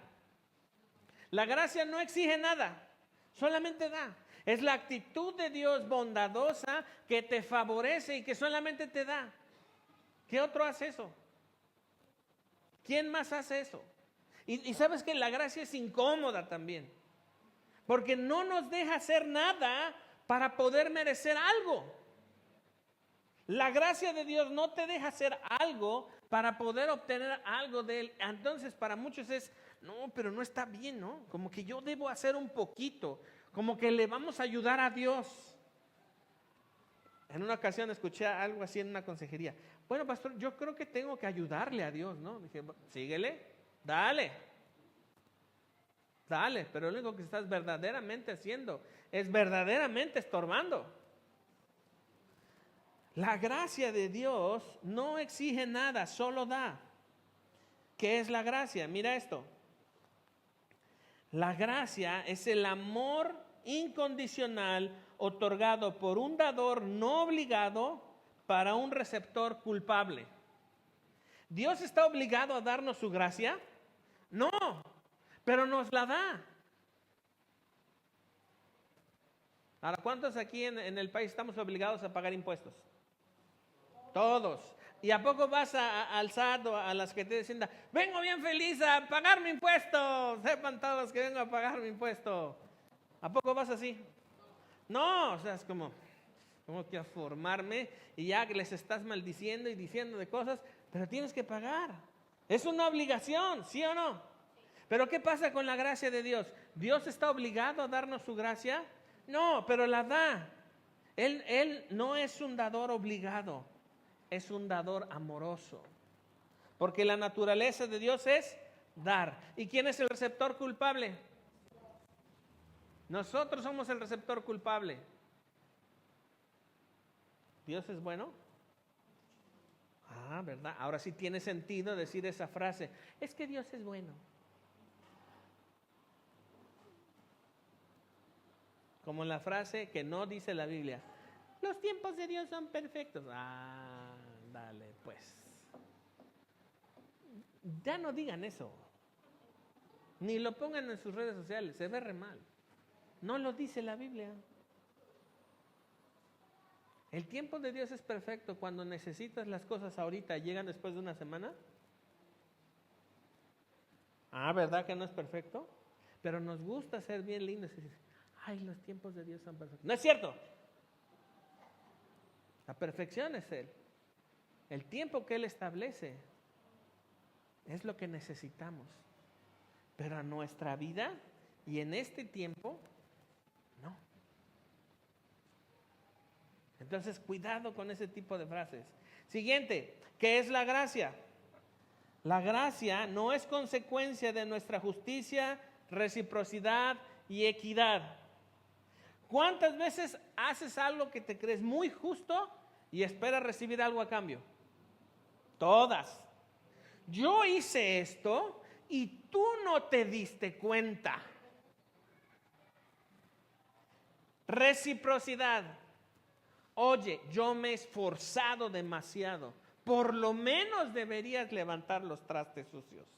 Speaker 1: La gracia no exige nada, solamente da. Es la actitud de Dios bondadosa que te favorece y que solamente te da. ¿Qué otro hace eso? ¿Quién más hace eso? Y sabes que la gracia es incómoda también, porque no nos deja hacer nada para poder merecer algo. La gracia de Dios no te deja hacer algo para poder obtener algo de Él. Entonces para muchos es, no, pero no está bien, ¿no? Como que yo debo hacer un poquito, como que le vamos a ayudar a Dios. En una ocasión escuché algo así en una consejería. Bueno, pastor, yo creo que tengo que ayudarle a Dios, ¿no? Dije, síguele, dale, pero lo único que estás verdaderamente haciendo es verdaderamente estorbando. La gracia de Dios no exige nada, solo da. ¿Qué es la gracia? Mira esto. La gracia es el amor incondicional otorgado por un dador no obligado para un receptor culpable. ¿Dios está obligado a darnos su gracia? No, pero nos la da. Ahora, ¿cuántos aquí en el país estamos obligados a pagar impuestos? Todos. ¿Y a poco vas al SAT o a la Secretaría de Hacienda? Vengo bien feliz a pagar mi impuesto. Sepan todos que vengo a pagar mi impuesto. ¿A poco vas así? No, o sea, es como que a formarme y ya les estás maldiciendo y diciendo de cosas, pero tienes que pagar. Es una obligación, ¿sí o no? Pero ¿qué pasa con la gracia de Dios? ¿Dios está obligado a darnos su gracia? No, pero la da. Él no es un dador obligado, es un dador amoroso. Porque la naturaleza de Dios es dar. ¿Y quién es el receptor culpable? Nosotros somos el receptor culpable. ¿Dios es bueno? Ah, ¿verdad? Ahora sí tiene sentido decir esa frase. Es que Dios es bueno. Como la frase que no dice la Biblia. Los tiempos de Dios son perfectos. Ah, dale, pues. Ya no digan eso. Ni lo pongan en sus redes sociales. Se ve re mal. No lo dice la Biblia. ¿El tiempo de Dios es perfecto cuando necesitas las cosas ahorita, llegan después de una semana? Ah, ¿verdad que no es perfecto? Pero nos gusta ser bien lindos y decir, ay, los tiempos de Dios son perfectos. No es cierto. La perfección es Él. El tiempo que Él establece es lo que necesitamos. Pero a nuestra vida y en este tiempo, no. Entonces, cuidado con ese tipo de frases. Siguiente, ¿qué es la gracia? La gracia no es consecuencia de nuestra justicia, reciprocidad y equidad. ¿Cuántas veces haces algo que te crees muy justo y esperas recibir algo a cambio? Todas. Yo hice esto y tú no te diste cuenta. Reciprocidad. Oye, yo me he esforzado demasiado. Por lo menos deberías levantar los trastes sucios.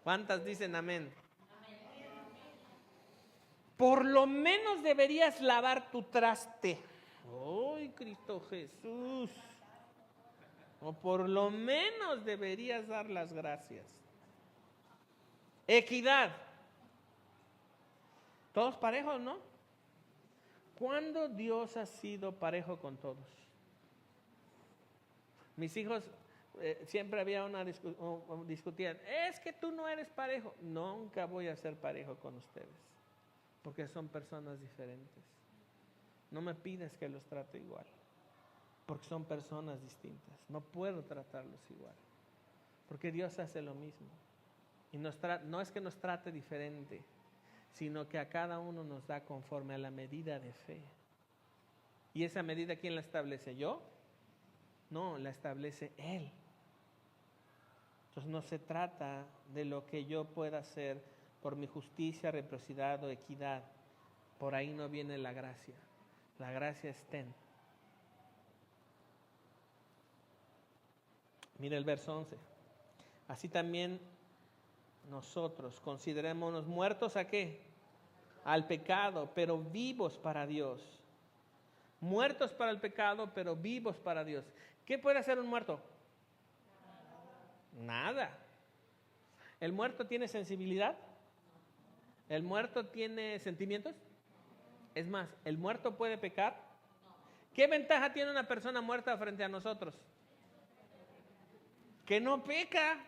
Speaker 1: ¿Cuántas dicen amén? Por lo menos deberías lavar tu traste. ¡Ay, Cristo Jesús! O por lo menos deberías dar las gracias. Equidad. Todos parejos, ¿no? ¿Cuándo Dios ha sido parejo con todos? Mis hijos siempre había discutían, es que tú no eres parejo. Nunca voy a ser parejo con ustedes, porque son personas diferentes. No me pides que los trate igual, porque son personas distintas. No puedo tratarlos igual, porque Dios hace lo mismo. Y no es que nos trate diferente, sino que a cada uno nos da conforme a la medida de fe. ¿Y esa medida quién la establece? ¿Yo? No, la establece Él. Entonces no se trata de lo que yo pueda hacer por mi justicia, reciprocidad o equidad. Por ahí no viene la gracia. La gracia está en. Mira el verso 11. Así también nosotros considerémonos muertos ¿a qué? Al pecado, pero vivos para Dios. Muertos para el pecado, pero vivos para Dios. ¿Qué puede hacer un muerto? Nada. ¿El muerto tiene sensibilidad? ¿El muerto tiene sentimientos? Es más, ¿el muerto puede pecar? ¿Qué ventaja tiene una persona muerta frente a nosotros? Que no peca.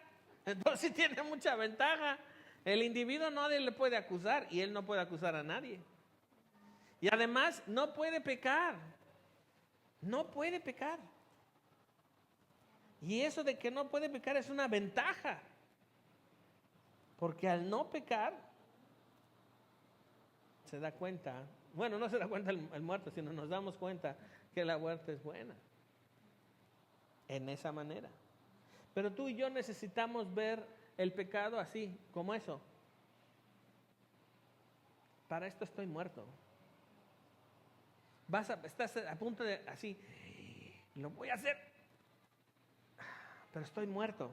Speaker 1: Entonces tiene mucha ventaja. El individuo nadie le puede acusar y él no puede acusar a nadie. Y además no puede pecar. No puede pecar. Y eso de que no puede pecar es una ventaja. Porque al no pecar, se da cuenta, bueno, no se da cuenta el muerto, sino nos damos cuenta que la muerte es buena. En esa manera. Pero tú y yo necesitamos ver el pecado así, como eso. Para esto estoy muerto. Estás a punto de, así, lo voy a hacer, pero estoy muerto.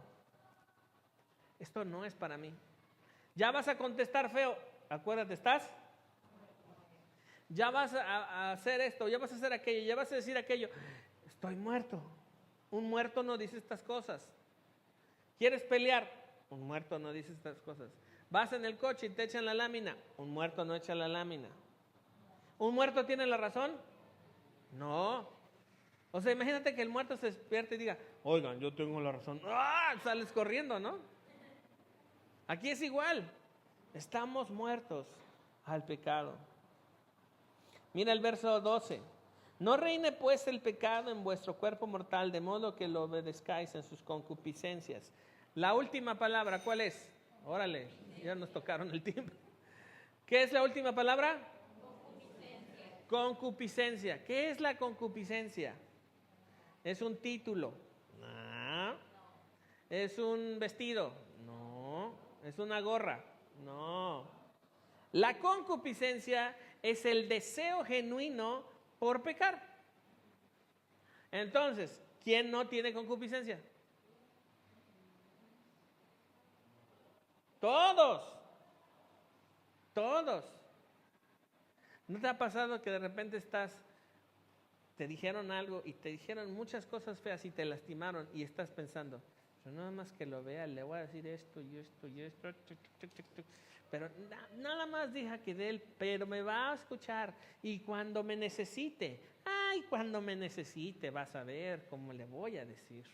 Speaker 1: Esto no es para mí. Ya vas a contestar feo, acuérdate, estás. ya vas a hacer esto, ya vas a hacer aquello, ya vas a decir aquello. Estoy muerto. Un muerto no dice estas cosas. ¿Quieres pelear? Un muerto no dice estas cosas. Vas en el coche y te echan la lámina. Un muerto no echa la lámina. ¿Un muerto tiene la razón? No. O sea, imagínate que el muerto se despierte y diga, oigan, yo tengo la razón. ¡Ah! Sales corriendo, ¿no? Aquí es igual. Estamos muertos al pecado. Mira el verso 12. No reine pues el pecado en vuestro cuerpo mortal, de modo que lo obedezcáis en sus concupiscencias. La última palabra, ¿cuál es? Órale, ya nos tocaron el tiempo. ¿Qué es la última palabra? Concupiscencia. Concupiscencia. ¿Qué es la concupiscencia? ¿Es un título? No. ¿Es un vestido? No. ¿Es una gorra? No. La concupiscencia es el deseo genuino por pecar. Entonces, ¿quién no tiene concupiscencia? Todos. Todos. ¿No te ha pasado que de repente te dijeron algo y te dijeron muchas cosas feas y te lastimaron y estás pensando, pero nada más que lo vea, le voy a decir esto y esto y esto, pero nada más deja que de él, pero me va a escuchar y cuando me necesite, cuando me necesite vas a ver cómo le voy a decir?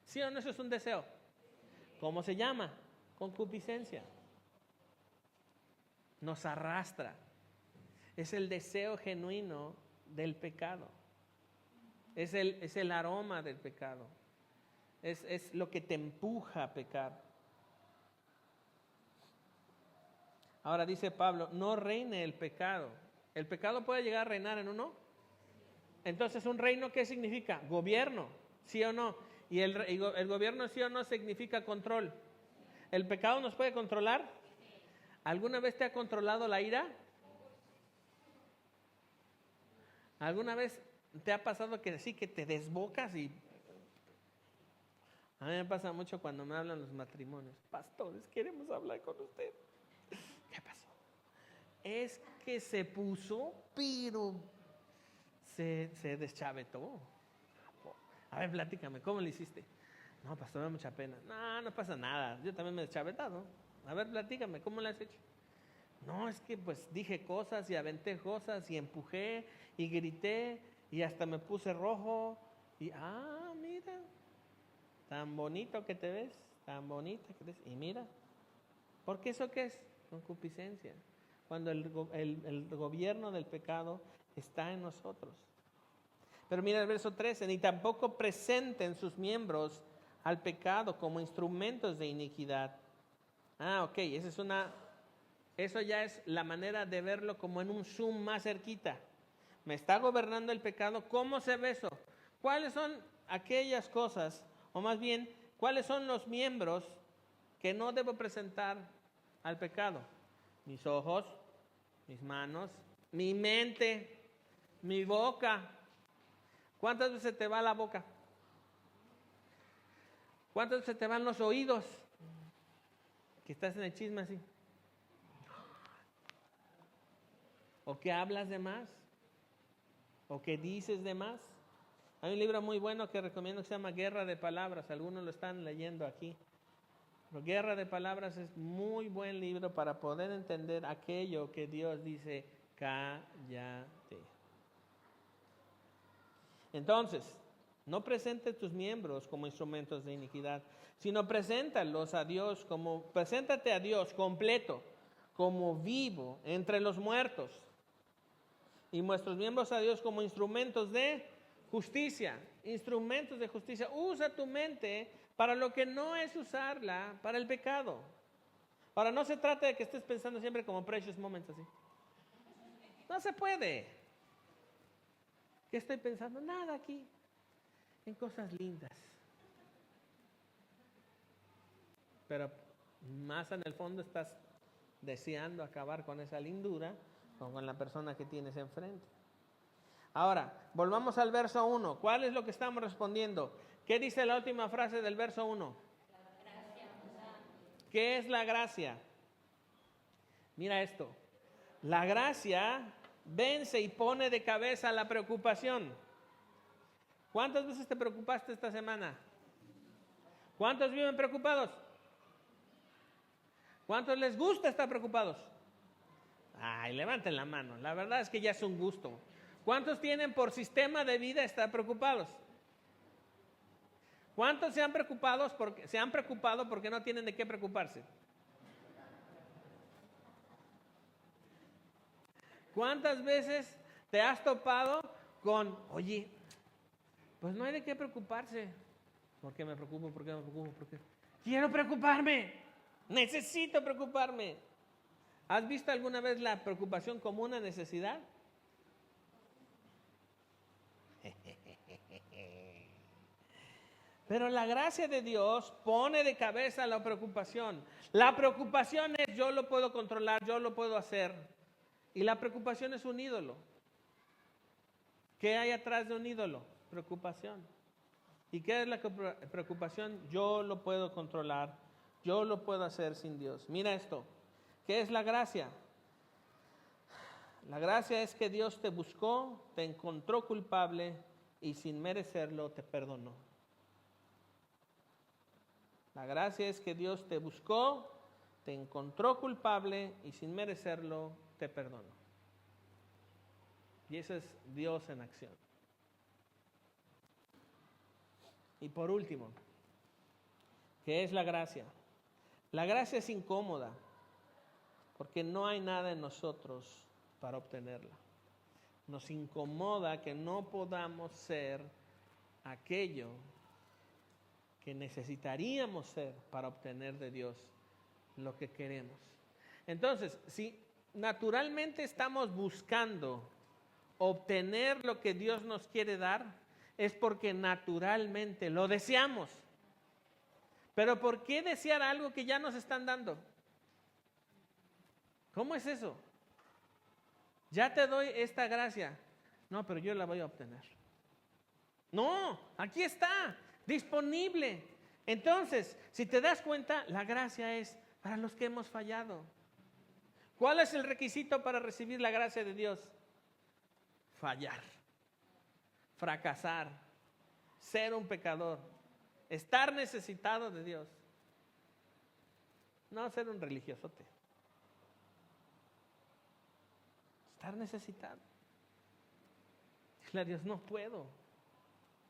Speaker 1: ¿Sí o no? Eso es un deseo. ¿Cómo se llama? Concupiscencia. Nos arrastra. Es el deseo genuino del pecado. Es el aroma del pecado. Es lo que te empuja a pecar. Ahora dice Pablo, no reine el pecado. ¿El pecado puede llegar a reinar en uno? Entonces, ¿un reino qué significa? Gobierno, ¿sí o no? Y el gobierno, ¿sí o no?, significa control. ¿El pecado nos puede controlar? ¿Alguna vez te ha controlado la ira? ¿Alguna vez te ha pasado que sí, que te desbocas y... A mí me pasa mucho cuando me hablan los matrimonios. Pastores, queremos hablar con usted. ¿Qué pasó? Es que se puso, pero se deschavetó. A ver, platícame, ¿cómo le hiciste? No, pastor, me da mucha pena. No pasa nada, yo también me he deschavetado. A ver, platícame, ¿cómo le has hecho? No, es que pues dije cosas y aventé cosas y empujé y grité y hasta me puse rojo. Y, mira, tan bonito que te ves, tan bonita que te ves. Y mira, ¿por qué eso qué es? Concupiscencia. Cuando el gobierno del pecado está en nosotros. Pero mira el verso 13, ni tampoco presenten sus miembros al pecado como instrumentos de iniquidad. Ok, eso ya es la manera de verlo como en un zoom más cerquita. Me está gobernando el pecado. ¿Cómo se ve eso? ¿Cuáles son aquellas cosas, o más bien, cuáles son los miembros que no debo presentar al pecado? Mis ojos, mis manos, mi mente, mi boca. ¿Cuántas veces te va la boca? ¿Cuántas veces te van los oídos? Que estás en el chisme así. ¿O que hablas de más? ¿O que dices de más? Hay un libro muy bueno que recomiendo que se llama Guerra de Palabras. Algunos lo están leyendo aquí. Pero Guerra de Palabras es muy buen libro para poder entender aquello que Dios dice, cállate. Entonces, no presentes tus miembros como instrumentos de iniquidad, sino preséntalos a Dios preséntate a Dios completo, como vivo entre los muertos. Y nuestros miembros a Dios como instrumentos de justicia. Instrumentos de justicia. Usa tu mente para lo que no es usarla para el pecado. Ahora, no se trata de que estés pensando siempre como precious moments así. No se puede. ¿Qué estoy pensando? Nada aquí. En cosas lindas. Pero más en el fondo estás deseando acabar con esa lindura o con la persona que tienes enfrente. Ahora, volvamos al verso 1. ¿Cuál es lo que estamos respondiendo? ¿Qué dice la última frase del verso 1? ¿Qué es la gracia? Mira esto. La gracia vence y pone de cabeza la preocupación. ¿Cuántas veces te preocupaste esta semana? ¿Cuántos viven preocupados? ¿Cuántos les gusta estar preocupados? Ay, levanten la mano. La verdad es que ya es un gusto. ¿Cuántos tienen por sistema de vida estar preocupados? ¿Cuántos se han preocupado porque no tienen de qué preocuparse? ¿Cuántas veces te has topado con, oye, pues no hay de qué preocuparse? ¿Por qué me preocupo? ¿Por qué me preocupo? ¿Por qué? Quiero preocuparme. Necesito preocuparme. ¿Has visto alguna vez la preocupación como una necesidad? Pero la gracia de Dios pone de cabeza la preocupación. La preocupación es yo lo puedo controlar, yo lo puedo hacer. Y la preocupación es un ídolo. ¿Qué hay atrás de un ídolo? Preocupación. ¿Y qué es la preocupación? Yo lo puedo controlar, yo lo puedo hacer sin Dios. Mira esto. ¿Qué es la gracia? La gracia es que Dios te buscó, te encontró culpable y sin merecerlo te perdonó. La gracia es que Dios te buscó, te encontró culpable y sin merecerlo te perdonó. Y eso es Dios en acción. Y por último, ¿qué es la gracia? La gracia es incómoda porque no hay nada en nosotros para obtenerla. Nos incomoda que no podamos ser aquello que necesitaríamos ser para obtener de Dios lo que queremos. Entonces, si naturalmente estamos buscando obtener lo que Dios nos quiere dar, es porque naturalmente lo deseamos. Pero ¿por qué desear algo que ya nos están dando? ¿Cómo es eso? Ya te doy esta gracia. No, pero yo la voy a obtener. No, aquí está, disponible. Entonces, si te das cuenta, la gracia es para los que hemos fallado. ¿Cuál es el requisito para recibir la gracia de Dios? Fallar, fracasar, ser un pecador, estar necesitado de Dios. No ser un religiosote. Estar necesitado. Dile a Dios, no puedo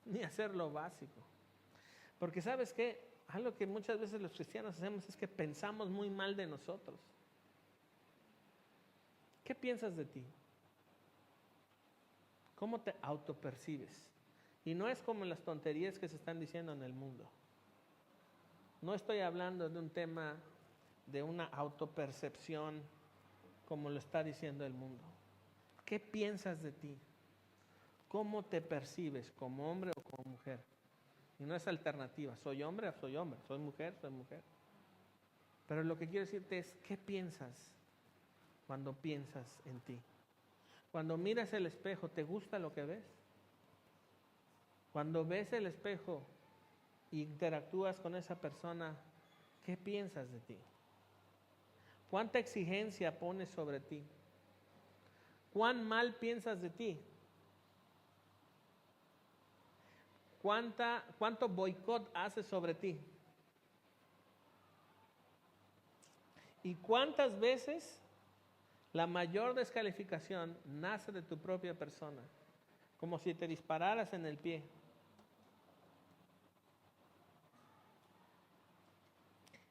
Speaker 1: ni hacer lo básico. Porque ¿sabes qué? Algo que muchas veces los cristianos hacemos es que pensamos muy mal de nosotros. ¿Qué piensas de ti? ¿Cómo te autopercibes? Y no es como las tonterías que se están diciendo en el mundo. No estoy hablando de un tema de una autopercepción como lo está diciendo el mundo. ¿Qué piensas de ti? ¿Cómo te percibes como hombre o como mujer? Y no es alternativa. ¿Soy hombre o soy hombre? ¿Soy mujer? Soy mujer. Pero lo que quiero decirte es, ¿qué piensas cuando piensas en ti? Cuando miras el espejo, ¿te gusta lo que ves? Cuando ves el espejo e interactúas con esa persona, ¿qué piensas de ti? ¿Cuánta exigencia pones sobre ti? ¿Cuán mal piensas de ti? ¿Cuánto boicot haces sobre ti? ¿Y cuántas veces la mayor descalificación nace de tu propia persona? Como si te dispararas en el pie.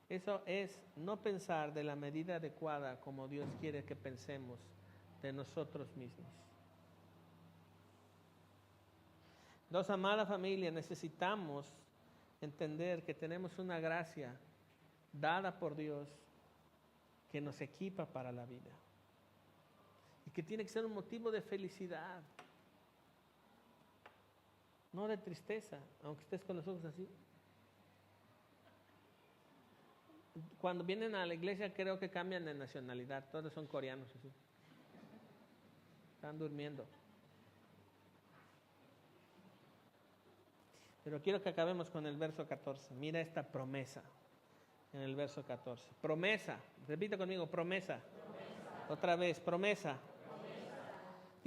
Speaker 1: Eso es no pensar de la medida adecuada como Dios quiere que pensemos de nosotros mismos. Entonces, amada familia, necesitamos entender que tenemos una gracia dada por Dios que nos equipa para la vida y que tiene que ser un motivo de felicidad, no de tristeza, aunque estés con los ojos así. Cuando vienen a la iglesia creo que cambian de nacionalidad, todos son coreanos así. Están durmiendo. Pero quiero que acabemos con el verso 14. Mira esta promesa en el verso 14. Promesa, repite conmigo, promesa. Otra vez, promesa.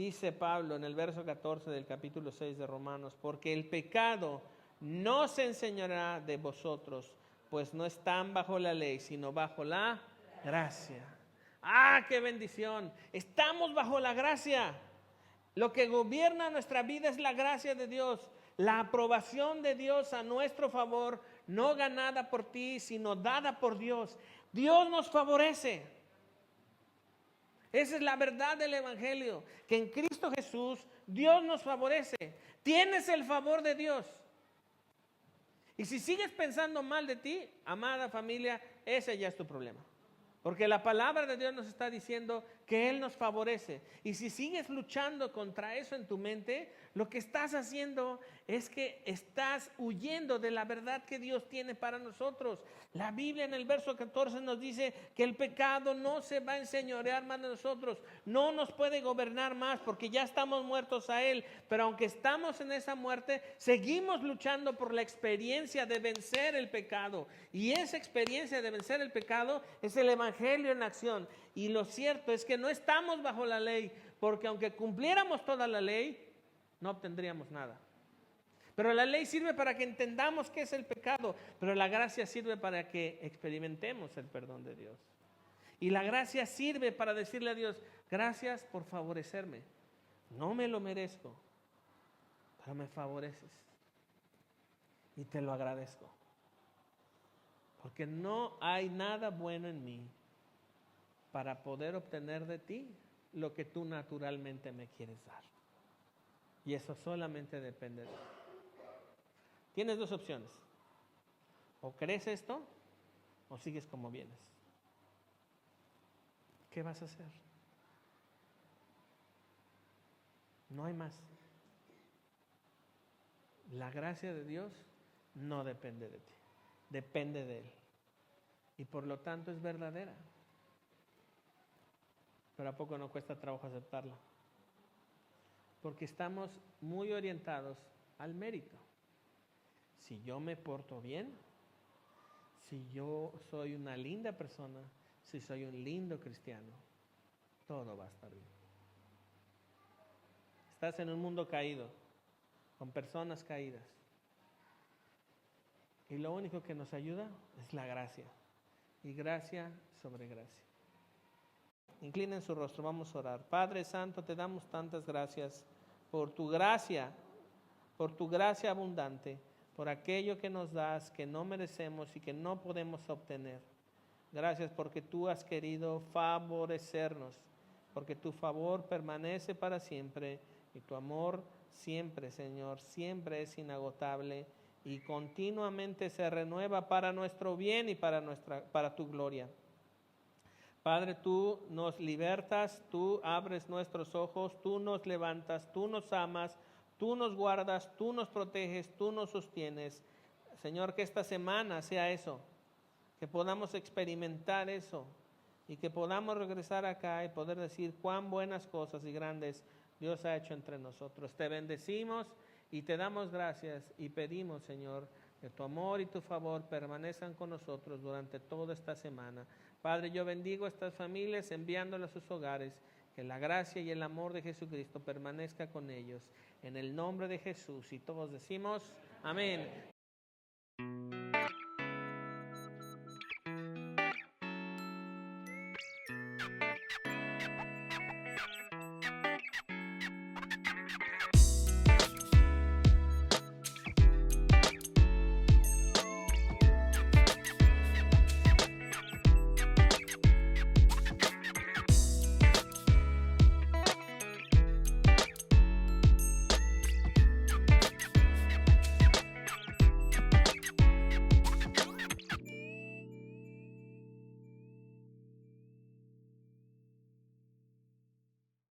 Speaker 1: Dice Pablo en el verso 14 del capítulo 6 de Romanos, porque el pecado no se enseñará de vosotros, pues no están bajo la ley, sino bajo la gracia. ¡Ah, qué bendición! Estamos bajo la gracia. Lo que gobierna nuestra vida es la gracia de Dios, la aprobación de Dios a nuestro favor, no ganada por ti, sino dada por Dios. Dios nos favorece. Esa es la verdad del Evangelio, que en Cristo Jesús Dios nos favorece. Tienes el favor de Dios. Y si sigues pensando mal de ti, amada familia, ese ya es tu problema. Porque la palabra de Dios nos está diciendo que Él nos favorece. Y si sigues luchando contra eso en tu mente, lo que estás haciendo es que estás huyendo de la verdad que Dios tiene para nosotros. La Biblia en el verso 14 nos dice que el pecado no se va a enseñorear más de nosotros. No nos puede gobernar más porque ya estamos muertos a Él. Pero aunque estamos en esa muerte, seguimos luchando por la experiencia de vencer el pecado. Y esa experiencia de vencer el pecado es el Evangelio en acción. Y lo cierto es que no estamos bajo la ley, porque aunque cumpliéramos toda la ley, no obtendríamos nada. Pero la ley sirve para que entendamos qué es el pecado, pero la gracia sirve para que experimentemos el perdón de Dios. Y la gracia sirve para decirle a Dios, gracias por favorecerme. No me lo merezco, pero me favoreces. Y te lo agradezco. Porque no hay nada bueno en mí para poder obtener de ti lo que tú naturalmente me quieres dar. Y eso solamente depende de ti. Tienes dos opciones. O crees esto o sigues como vienes. ¿Qué vas a hacer? No hay más. La gracia de Dios no depende de ti, depende de Él. Y por lo tanto es verdadera. Pero ¿a poco no cuesta trabajo aceptarla? Porque estamos muy orientados al mérito. Si yo me porto bien, si yo soy una linda persona, si soy un lindo cristiano, todo va a estar bien. Estás en un mundo caído, con personas caídas. Y lo único que nos ayuda es la gracia. Y gracia sobre gracia. Inclinen su rostro, vamos a orar. Padre Santo, te damos tantas gracias por tu gracia abundante, por aquello que nos das, que no merecemos y que no podemos obtener. Gracias porque tú has querido favorecernos, porque tu favor permanece para siempre y tu amor siempre, Señor, siempre es inagotable y continuamente se renueva para nuestro bien y para tu gloria. Padre, tú nos libertas, tú abres nuestros ojos, tú nos levantas, tú nos amas, tú nos guardas, tú nos proteges, tú nos sostienes. Señor, que esta semana sea eso, que podamos experimentar eso y que podamos regresar acá y poder decir cuán buenas cosas y grandes Dios ha hecho entre nosotros. Te bendecimos y te damos gracias y pedimos, Señor, que tu amor y tu favor permanezcan con nosotros durante toda esta semana. Padre, yo bendigo a estas familias enviándolas a sus hogares, que la gracia y el amor de Jesucristo permanezca con ellos. En el nombre de Jesús, y todos decimos amén.